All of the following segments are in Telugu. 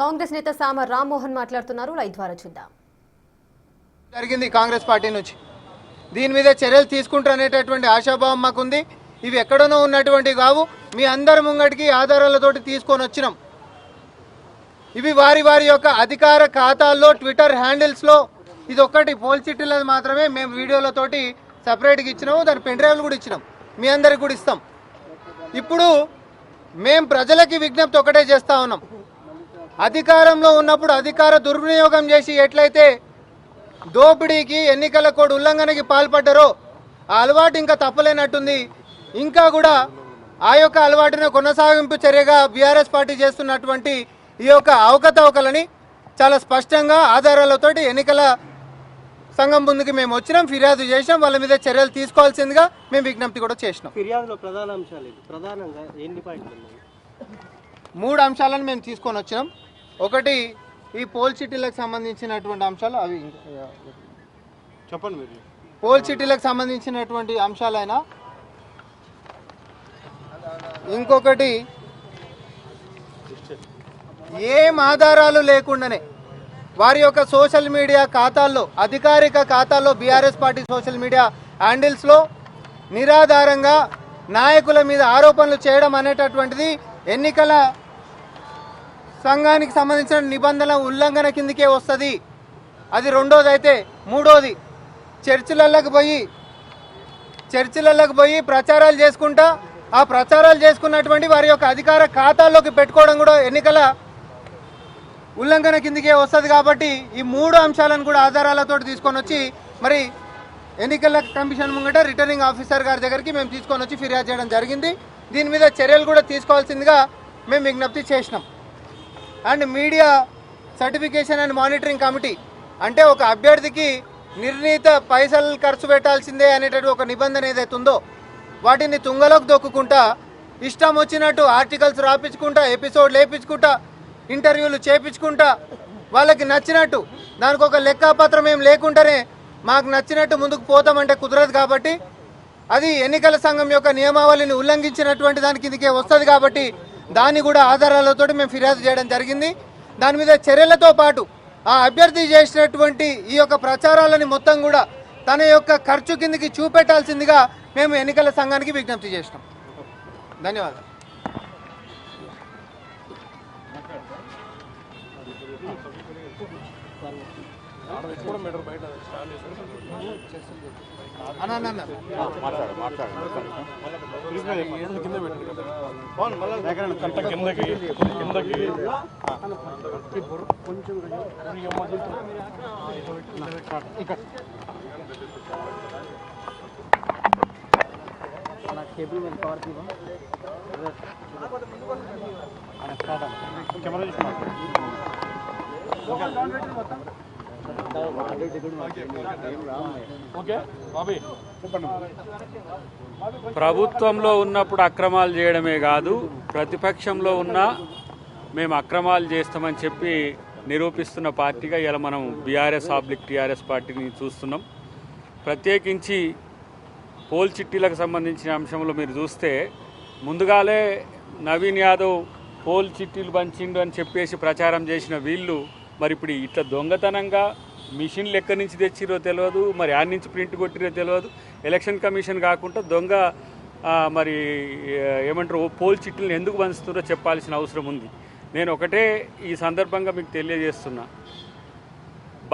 కాంగ్రెస్ నేత సామ రామ్మోహన్ మాట్లాడుతున్నారు. లైవ్ ద్వారా చూద్దాం. జరిగింది కాంగ్రెస్ పార్టీ నుంచి దీని మీద చర్యలు తీసుకుంటారనేటటువంటి ఆశాభావం మాకుంది. ఇవి ఎక్కడనో ఉన్నటువంటి కావు, మీ అందరి ముంగటికి ఆధారాలతోటి తీసుకొని వచ్చినాం. ఇవి వారి వారి యొక్క అధికార ఖాతాల్లో ట్విట్టర్ హ్యాండిల్స్లో ఇది ఒక్కటి పోల్ చిట్టీలది మాత్రమే మేము వీడియోలతోటి సపరేట్గా ఇచ్చినాము. దాని పెన్ డ్రైవ్లు కూడా ఇచ్చినాం, మీ అందరికి కూడా ఇస్తాం. ఇప్పుడు మేము ప్రజలకి విజ్ఞప్తి ఒకటే చేస్తూ ఉన్నాం. అధికారంలో ఉన్నప్పుడు అధికార దుర్వినియోగం చేసి ఎట్లయితే దోపిడీకి ఎన్నికల కోడ్ ఉల్లంఘనకి పాల్పడ్డారో ఆ అలవాటు ఇంకా తప్పలేనట్టుంది. ఇంకా కూడా ఆ యొక్క అలవాటును కొనసాగింపు చర్యగా బీఆర్ఎస్ పార్టీ చేస్తున్నటువంటి ఈ యొక్క అవకతవకలని చాలా స్పష్టంగా ఆధారాలతోటి ఎన్నికల సంఘం ముందుకు మేము వచ్చినాం, ఫిర్యాదు చేసినాం. వాళ్ళ మీద చర్యలు తీసుకోవాల్సిందిగా మేము విజ్ఞప్తి కూడా చేసినాం. ఫిర్యాదులో ప్రధాన అంశాలు ప్రధానంగా ఎన్ని పాయింట్లు ఉన్నాయి? 3 అంశాలను మేము తీసుకొని వచ్చినాం. ఒకటి ఈ పోల్ చిట్టీలకు సంబంధించినటువంటి అంశాలు, అవి చెప్పండి మీరు. పోల్ చిట్టీలకు సంబంధించినటువంటి అంశాలైనా, ఇంకొకటి ఏం ఆధారాలు లేకుండానే వారి యొక్క సోషల్ మీడియా ఖాతాల్లో, అధికారిక ఖాతాల్లో, బీఆర్ఎస్ పార్టీ సోషల్ మీడియా హ్యాండిల్స్లో నిరాధారంగా నాయకుల మీద ఆరోపణలు చేయడం అనేటటువంటిది ఎన్నికల సంఘానికి సంబంధించిన నిబంధనల ఉల్లంఘన కిందకే వస్తుంది. అది రెండోది. అయితే మూడోది, చర్చిలలోకి పోయి ప్రచారాలు చేసుకుంటా ఆ ప్రచారాలు చేసుకున్నటువంటి వారి యొక్క అధికార ఖాతాల్లోకి పెట్టుకోవడం కూడా ఎన్నికల ఉల్లంఘన కిందకే వస్తుంది. కాబట్టి ఈ 3 అంశాలను కూడా ఆధారాలతో తీసుకొని వచ్చి మరి ఎన్నికల కమిషన్ ముంగట రిటర్నింగ్ ఆఫీసర్ గారి దగ్గరికి మేము తీసుకొని వచ్చి ఫిర్యాదు చేయడం జరిగింది. దీని మీద చర్యలు కూడా తీసుకోవాల్సిందిగా మేము విజ్ఞప్తి చేసినాం. And media certification and monitoring committee అంటే ఒక అభ్యర్థికి నిర్ణీత పైసలు ఖర్చు పెట్టాల్సిందే అనేటటువంటి ఒక నిబంధన ఏదైతే ఉందో వాటిని తుంగలోకి దొక్కుకుంటా ఇష్టం వచ్చినట్టు ఆర్టికల్స్ రాపించుకుంటా, ఎపిసోడ్లు వేయించుకుంటా, ఇంటర్వ్యూలు చేపించుకుంటా, వాళ్ళకి నచ్చినట్టు దానికి ఒక లెక్కాపత్రం ఏం లేకుండానే మాకు నచ్చినట్టు ముందుకు పోతామంటే కుదరదు. కాబట్టి అది ఎన్నికల సంఘం యొక్క నియమావళిని ఉల్లంఘించినటువంటి దాని కిందకే వస్తుంది. కాబట్టి దాన్ని కూడా ఆధారాలతో మేము ఫిర్యాదు చేయడం జరిగింది. దాని మీద చర్యలతో పాటు ఆ అభ్యర్థి చేసినటువంటి ఈ యొక్క ప్రచారాలని మొత్తం కూడా తన యొక్క ఖర్చు కిందకి చూపెట్టాల్సిందిగా మేము ఎన్నికల సంఘానికి విజ్ఞప్తి చేసినాం. ధన్యవాదాలు. ప్రభుత్వంలో ఉన్నప్పుడు అక్రమాలు చేయడమే కాదు, ప్రతిపక్షంలో ఉన్నా మేము అక్రమాలు చేస్తామని చెప్పి నిరూపిస్తున్న పార్టీగా ఇలా మనం టీఆర్ఎస్ పార్టీని చూస్తున్నాం. ప్రత్యేకించి పోల్ చిట్టీలకు సంబంధించిన అంశంలో మీరు చూస్తే ముందుగాలే నవీన్ యాదవ్ పోల్ చిట్టీలు పంచిండు అని చెప్పేసి ప్రచారం చేసిన వీళ్ళు మరి ఇప్పుడు ఇట్లా దొంగతనంగా మిషన్లు ఎక్కడి నుంచి తెచ్చిరో తెలియదు, మరి ఆడి నుంచి ప్రింట్ కొట్టిరో తెలియదు. ఎలక్షన్ కమిషన్ కాకుండా దొంగ మరి ఏమంటారు పోల్ చిట్టీలను ఎందుకు పంచుతున్నారో చెప్పాల్సిన అవసరం ఉంది. నేను ఒకటే ఈ సందర్భంగా మీకు తెలియజేస్తున్నా,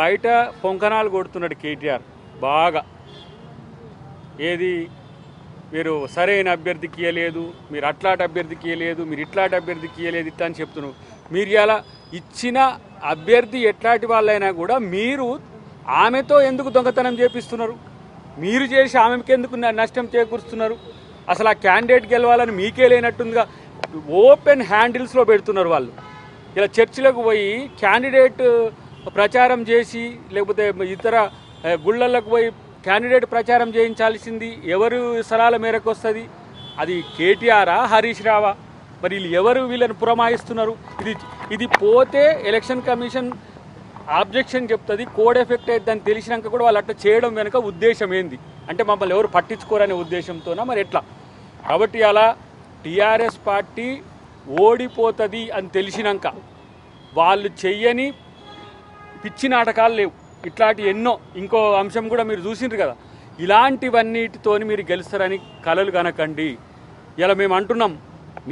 బయట పొంకనాలు కొడుతున్నాడు కేటీఆర్ బాగా. ఏది మీరు సరైన అభ్యర్థికి ఇవ్వలేదు, మీరు అట్లాంటి అభ్యర్థికి ఇవ్వలేదు, మీరు ఇట్లాంటి అభ్యర్థికి ఇవ్వలేదు, ఇట్లా అని చెప్తున్నారు. మీరు ఇలా ఇచ్చిన అభ్యర్థి ఎట్లాంటి వాళ్ళైనా కూడా మీరు ఆమెతో ఎందుకు దొంగతనం చేపిస్తున్నారు? మీరు చేసి ఆమెకి ఎందుకు నష్టం చేకూరుస్తున్నారు? అసలు ఆ క్యాండిడేట్ గెలవాలని మీకే లేనట్టుందిగా. ఓపెన్ హ్యాండిల్స్లో పెడుతున్నారు వాళ్ళు. ఇలా చర్చిలకు పోయి క్యాండిడేట్ ప్రచారం చేసి, లేకపోతే ఇతర గుళ్ళలకు పోయి క్యాండిడేట్ ప్రచారం చేయించాల్సింది ఎవరు సలహాల మేరకు వస్తుంది? అది కేటీఆరా, హరీష్ రావా? మరి వీళ్ళు ఎవరు వీళ్ళని పురమాయిస్తున్నారు? ఇది పోతే ఎలక్షన్ కమిషన్ ఆబ్జెక్షన్ చెప్తుంది, కోడ్ ఎఫెక్ట్ అవుతుందని తెలిసినాక కూడా వాళ్ళు అట్లా చేయడం వెనుక ఉద్దేశం ఏంది? అంటే మమ్మల్ని ఎవరు పట్టించుకోరనే ఉద్దేశంతోనా మరి ఎట్లా? కాబట్టి అలా టీఆర్ఎస్ పార్టీ ఓడిపోతుంది అని తెలిసినాక వాళ్ళు చెయ్యని పిచ్చి నాటకాలు లేవు. ఇట్లాంటి ఎన్నో, ఇంకో అంశం కూడా మీరు చూసిండ్రు కదా, ఇలాంటివన్నిటితోని మీరు గెలుస్తారని కలలు కనకండి. ఇలా మేము అంటున్నాం,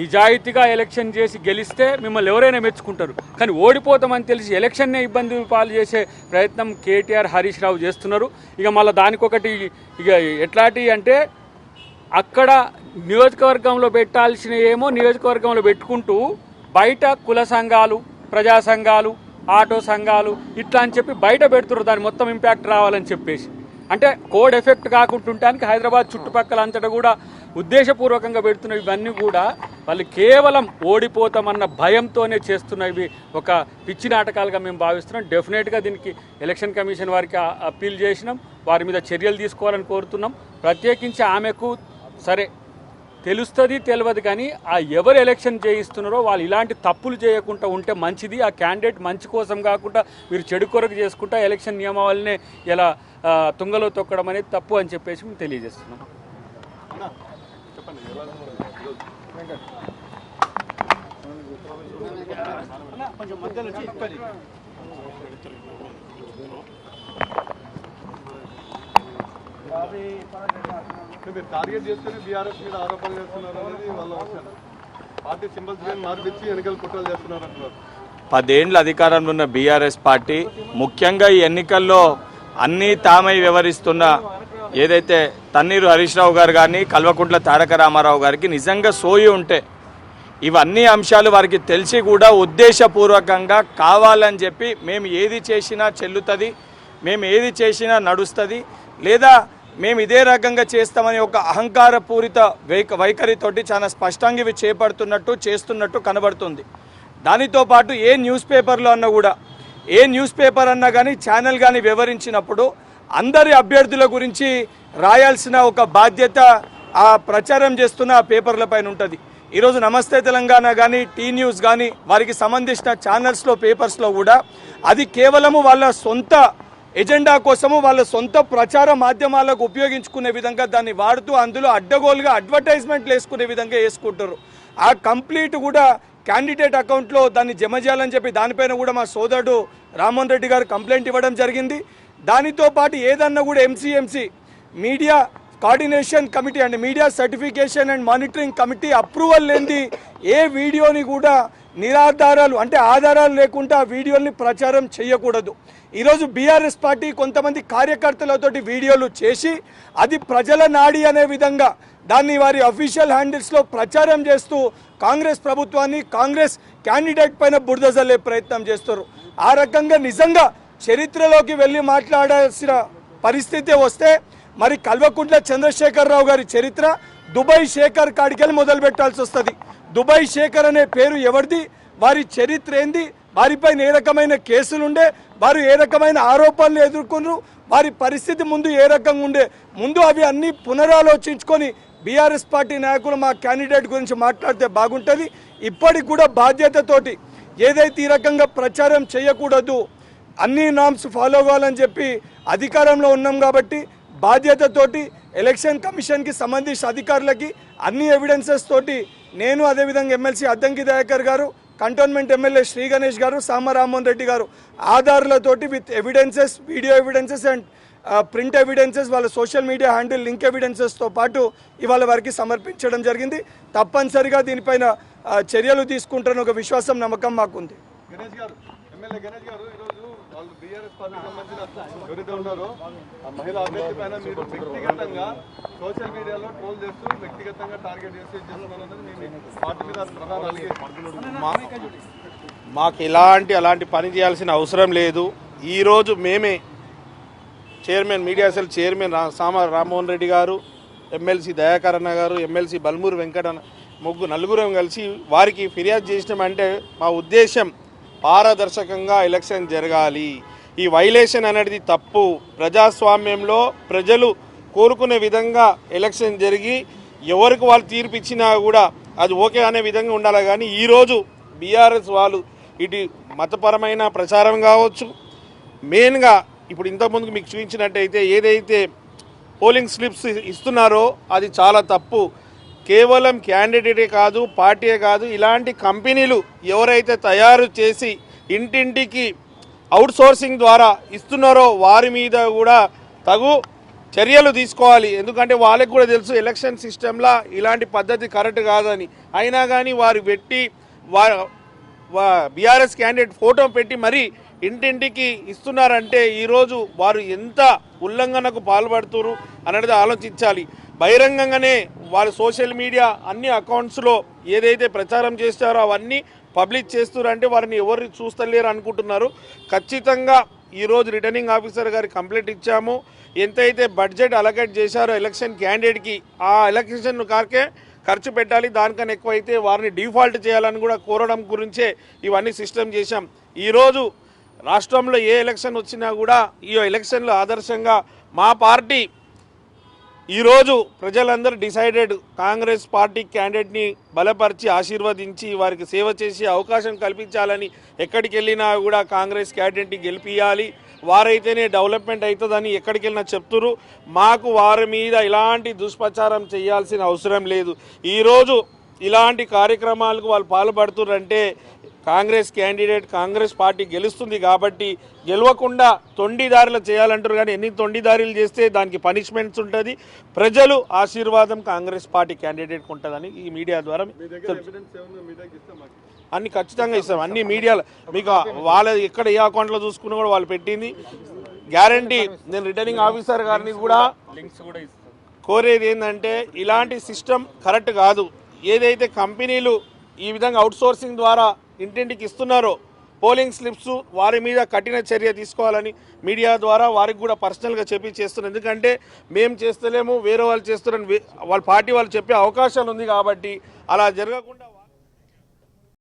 నిజాయితీగా ఎలక్షన్ చేసి గెలిస్తే మిమ్మల్ని ఎవరైనా మెచ్చుకుంటారు. కానీ ఓడిపోతామని తెలిసి ఎలక్షన్నే ఇబ్బంది పాలు చేసే ప్రయత్నం కేటీఆర్, హరీష్ రావు చేస్తున్నారు. ఇక మళ్ళీ దానికొకటి ఇక ఎట్లాంటి అంటే, అక్కడ నియోజకవర్గంలో పెట్టాల్సిన ఏమో నియోజకవర్గంలో పెట్టుకుంటూ బయట కుల సంఘాలు, ప్రజా సంఘాలు, ఆటో సంఘాలు ఇట్లా అని చెప్పి బయట పెడుతున్నారు. దాని మొత్తం ఇంపాక్ట్ రావాలని చెప్పేసి, అంటే కోడ్ ఎఫెక్ట్ కాకుంటుంటానికి హైదరాబాద్ చుట్టుపక్కల అంతటా కూడా ఉద్దేశపూర్వకంగా పెడుతున్నవి. ఇవన్నీ కూడా వాళ్ళు కేవలం ఓడిపోతామన్న భయంతోనే చేస్తున్నవి. ఒక పిచ్చి నాటకాలుగా మేము భావిస్తున్నాం. డెఫినెట్గా దీనికి ఎలక్షన్ కమిషన్ వారికి అప్పీల్ చేసినాం, వారి మీద చర్యలు తీసుకోవాలని కోరుతున్నాం. ప్రత్యేకించి ఆమెకు సరే తెలుస్తుంది తెలియదు, కానీ ఆ ఎవరు ఎలక్షన్ చేయిస్తున్నారో వాళ్ళు ఇలాంటి తప్పులు చేయకుండా ఉంటే మంచిది. ఆ క్యాండిడేట్ మంచి కోసం కాకుండా మీరు చెడు కొరకు చేసుకుంటా ఎలక్షన్ నియమావళినే ఇలా తుంగలో తొక్కడం అనేది తప్పు అని చెప్పేసి మేము తెలియజేస్తున్నాం. మీరు టార్గెట్ చేసుకుని బీఆర్ఎస్ మీద ఆరోపణలు చేస్తున్నారు అనేది వాళ్ళ అవసరం. పార్టీ సింబల్స్ కానీ మార్పిచ్చి ఎన్నికలు కుట్రలు చేస్తున్నారు అంటున్నారు. 10 ఏళ్ల అధికారంలో ఉన్న బీఆర్ఎస్ పార్టీ ముఖ్యంగా ఈ ఎన్నికల్లో అన్నీ తామై వ్యవహరిస్తున్న ఏదైతే తన్నీరు హరీష్ రావు గారు కానీ కల్వకుంట్ల తారక రామారావు గారికి నిజంగా సోయి ఉంటే ఇవన్నీ అంశాలు వారికి తెలిసి కూడా ఉద్దేశపూర్వకంగా కావాలని చెప్పి మేము ఏది చేసినా చెల్లుతుంది, మేము ఏది చేసినా నడుస్తుంది, లేదా మేము ఇదే రకంగా చేస్తామని ఒక అహంకారపూరిత వైఖరితోటి చాలా స్పష్టంగా ఇవి చేస్తున్నట్టు కనబడుతుంది. దానితో పాటు ఏ న్యూస్ పేపర్లో అన్నా కూడా, ఏ న్యూస్ పేపర్ అన్నా కానీ ఛానల్ కానీ వివరించినప్పుడు అందరి అభ్యర్థుల గురించి రాయాల్సిన ఒక బాధ్యత ఆ ప్రచారం చేస్తున్న ఆ పేపర్ల పైన ఉంటుంది. ఈరోజు నమస్తే తెలంగాణ కానీ, టీ న్యూస్ కానీ, వారికి సంబంధించిన ఛానల్స్లో, పేపర్స్లో కూడా అది కేవలము వాళ్ళ సొంత ఎజెండా కోసము, వాళ్ళ సొంత ప్రచార మాధ్యమాలకు ఉపయోగించుకునే విధంగా దాన్ని వాడుతూ అందులో అడ్డగోలుగా అడ్వర్టైజ్మెంట్లు వేసుకునే విధంగా వేసుకుంటారు. ఆ కంప్లీట్ కూడా క్యాండిడేట్ అకౌంట్లో దాన్ని జమ చేయాలని చెప్పి దానిపైన కూడా మా సోదరుడు రామ్మోహన్ రెడ్డి గారు కంప్లైంట్ ఇవ్వడం జరిగింది. దానితో పాటు ఏదన్నా కూడా MCMC media coordination committee and media certification and monitoring committee approval లేనిది ఏ వీడియోని కూడా నిరాధారాలు అంటే ఆధారాలు లేకుండా ఆ వీడియోని ప్రచారం చేయకూడదు. ఈరోజు బీఆర్ఎస్ పార్టీ కొంతమంది కార్యకర్తలతోటి వీడియోలు చేసి అది ప్రజల నాడి అనే విధంగా దాన్ని వారి అఫీషియల్ హ్యాండిల్స్లో ప్రచారం చేస్తూ కాంగ్రెస్ ప్రభుత్వాన్ని, కాంగ్రెస్ క్యాండిడేట్ పైన బురద జల్లే ప్రయత్నం చేస్తారు. ఆ రకంగా నిజంగా చరిత్రలోకి వెళ్ళి మాట్లాడాల్సిన పరిస్థితి వస్తే మరి కల్వకుంట్ల చంద్రశేఖరరావు గారి చరిత్ర దుబాయ్ శేఖర్ కాడికెళ్ళి మొదలు పెట్టాల్సి వస్తుంది. దుబాయ్ శేఖర్ అనే పేరు ఎవరిది, వారి చరిత్ర ఏంది, వారిపైన ఏ రకమైన కేసులుండే, వారు ఏ రకమైన ఆరోపణలు ఎదుర్కొన్నారు, వారి పరిస్థితి ముందు ఏ రకంగా ఉండే, ముందు అవి అన్నీ పునరాలోచించుకొని బీఆర్ఎస్ పార్టీ నాయకులు మా క్యాండిడేట్ గురించి మాట్లాడితే బాగుంటుంది. ఇప్పటికి కూడా బాధ్యతతోటి ఏదైతే ఈ రకంగా ప్రచారం చేయకూడదు, అన్ని నామ్స్ ఫాలో కావాలని చెప్పి అధికారంలో ఉన్నాం కాబట్టి బాధ్యతతోటి ఎలక్షన్ కమిషన్కి సంబంధించిన అధికారులకి అన్ని ఎవిడెన్సెస్ తోటి నేను, అదేవిధంగా ఎమ్మెల్సీ అద్దంకి దయాకర్ గారు, కంటోన్మెంట్ ఎమ్మెల్యే శ్రీ గణేష్ గారు, సామ రామ్మోహన్ రెడ్డి గారు ఆధారాలతోటి with evidences, video evidences and print evidences, వాళ్ళ సోషల్ మీడియా హ్యాండిల్ లింక్ ఎవిడెన్సెస్తో పాటు ఇవాళ వారికి సమర్పించడం జరిగింది. తప్పనిసరిగా దీనిపైన చర్యలు తీసుకుంటారని ఒక విశ్వాసం, నమ్మకం మాకుంది. గణేష్ గారు, ఎమ్మెల్యే గణేష్ గారు, ఈరోజు వాళ్ళు బీఆర్ఎస్ పార్టీకి సంబంధించిన ఎవరైతే ఉన్నారో ఆ మహిళా అభ్యర్థి పైన మీరు వ్యక్తిగతంగా సోషల్ మీడియాలో ట్రోల్ చేస్తూ వ్యక్తిగతంగా టార్గెట్ చేస్తూ చేస్తున్నారన్నది మీ పార్టీ మీద ప్రధాన అలిగేషన్. మాకు అలాంటి పని చేయాల్సిన అవసరం లేదు. ఈరోజు మేమే చైర్మన్, మీడియా సెల్ చైర్మన్ సామ రామ్మోహన్ రెడ్డి గారు, ఎమ్మెల్సీ దయాకర్ అన్న గారు, ఎమ్మెల్సీ బల్మూరు వెంకట నలుగురం కలిసి వారికి ఫిర్యాదు చేసినామంటే మా ఉద్దేశం పారదర్శకంగా ఎలక్షన్ జరగాలి. ఈ వైలేషన్ అనేది తప్పు. ప్రజాస్వామ్యంలో ప్రజలు కోరుకునే విధంగా ఎలక్షన్ జరిగి ఎవరికి వాళ్ళు తీర్పు ఇచ్చినా కూడా అది ఓకే అనే విధంగా ఉండాలి. కానీ ఈరోజు బీఆర్ఎస్ వాళ్ళు ఇటు మతపరమైన ప్రచారం కావచ్చు, మెయిన్గా ఇప్పుడు ఇంతకుముందుకు మీకు చూపించినట్టయితే ఏదైతే పోలింగ్ స్లిప్స్ ఇస్తున్నారో అది చాలా తప్పు. కేవలం క్యాండిడేటే కాదు, పార్టీయే కాదు, ఇలాంటి కంపెనీలు ఎవరైతే తయారు చేసి ఇంటింటికి అవుట్ సోర్సింగ్ ద్వారా ఇస్తున్నారో వారి మీద కూడా తగు చర్యలు తీసుకోవాలి. ఎందుకంటే వాళ్ళకి కూడా తెలుసు ఎలక్షన్ సిస్టంలో ఇలాంటి పద్ధతి కరెక్ట్ కాదని. అయినా కానీ వారు పెట్టి బీఆర్ఎస్ క్యాండిడేట్ ఫోటో పెట్టి మరీ ఇంటింటికి ఇస్తున్నారంటే ఈరోజు వారు ఎంత ఉల్లంఘనకు పాల్పడుతున్నారు అనేది ఆలోచించాలి. బహిరంగంగానే వారు సోషల్ మీడియా అన్ని అకౌంట్స్లో ఏదైతే ప్రచారం చేస్తారో అవన్నీ పబ్లిక్ చేస్తున్నారంటే వారిని ఎవరు చూస్తలేరు అనుకుంటున్నారు. ఖచ్చితంగా ఈరోజు రిటర్నింగ్ ఆఫీసర్ గారి కంప్లైంట్ ఇచ్చాము. ఎంతైతే బడ్జెట్ అలొకేట్ చేశారో ఎలక్షన్ క్యాండిడేట్కి ఆ ఎలక్షన్ కాకే ఖర్చు పెట్టాలి, దానికన్నా ఎక్కువైతే వారిని డిఫాల్ట్ చేయాలని కూడా కోరడం గురించే ఇవన్నీ సిస్టమ్ చేశాం. ఈరోజు రాష్ట్రంలో ఏ ఎలక్షన్ వచ్చినా కూడా ఈ ఎలక్షన్లో ఆదర్శంగా మా పార్టీ ఈరోజు ప్రజలందరూ డిసైడెడ్ కాంగ్రెస్ పార్టీ క్యాండిడేట్ని బలపరిచి ఆశీర్వదించి వారికి సేవ చేసే అవకాశం కల్పించాలని ఎక్కడికి వెళ్ళినా కూడా కాంగ్రెస్ క్యాండిడేట్ని గెలిపియాలి, వారైతేనే డెవలప్మెంట్ అవుతుందని ఎక్కడికి వెళ్ళినా చెప్తున్నారు. మాకు వారి మీద ఇలాంటి దుష్ప్రచారం చేయాల్సిన అవసరం లేదు. ఈరోజు ఇలాంటి కార్యక్రమాలకు వాళ్ళు పాల్పడుతున్నారంటే కాంగ్రెస్ క్యాండిడేట్ కాంగ్రెస్ పార్టీ గెలుస్తుంది కాబట్టి గెలవకుండా తొండిదారులు చేయాలంటారు. కానీ ఎన్ని తొండిదారులు చేస్తే దానికి పనిష్మెంట్స్ ఉంటుంది. ప్రజలు ఆశీర్వాదం కాంగ్రెస్ పార్టీ క్యాండిడేట్కి ఉంటుందని ఈ మీడియా ద్వారా అన్ని ఖచ్చితంగా ఇస్తాం. అన్ని మీడియాలో మీకు వాళ్ళ ఎక్కడ ఏ అకౌంట్లో చూసుకున్నా కూడా వాళ్ళు పెట్టింది గ్యారంటీ. నేను రిటర్నింగ్ ఆఫీసర్ గారిని కూడా కోరేది ఏంటంటే ఇలాంటి సిస్టమ్ కరెక్ట్ కాదు. ఏదైతే కంపెనీలు ఈ విధంగా అవుట్సోర్సింగ్ ద్వారా ఇంటింటికి ఇస్తున్నారో పోలింగ్ స్లిప్స్ వారి మీద కఠిన చర్య తీసుకోవాలని మీడియా ద్వారా వారికి కూడా పర్సనల్గా చెప్పి చేస్తున్నారు. ఎందుకంటే మేము చేస్తలేము, వేరే వాళ్ళు చేస్తున్నారని వాళ్ళ పార్టీ వాళ్ళు చెప్పే అవకాశాలు ఉంది కాబట్టి అలా జరగకుండా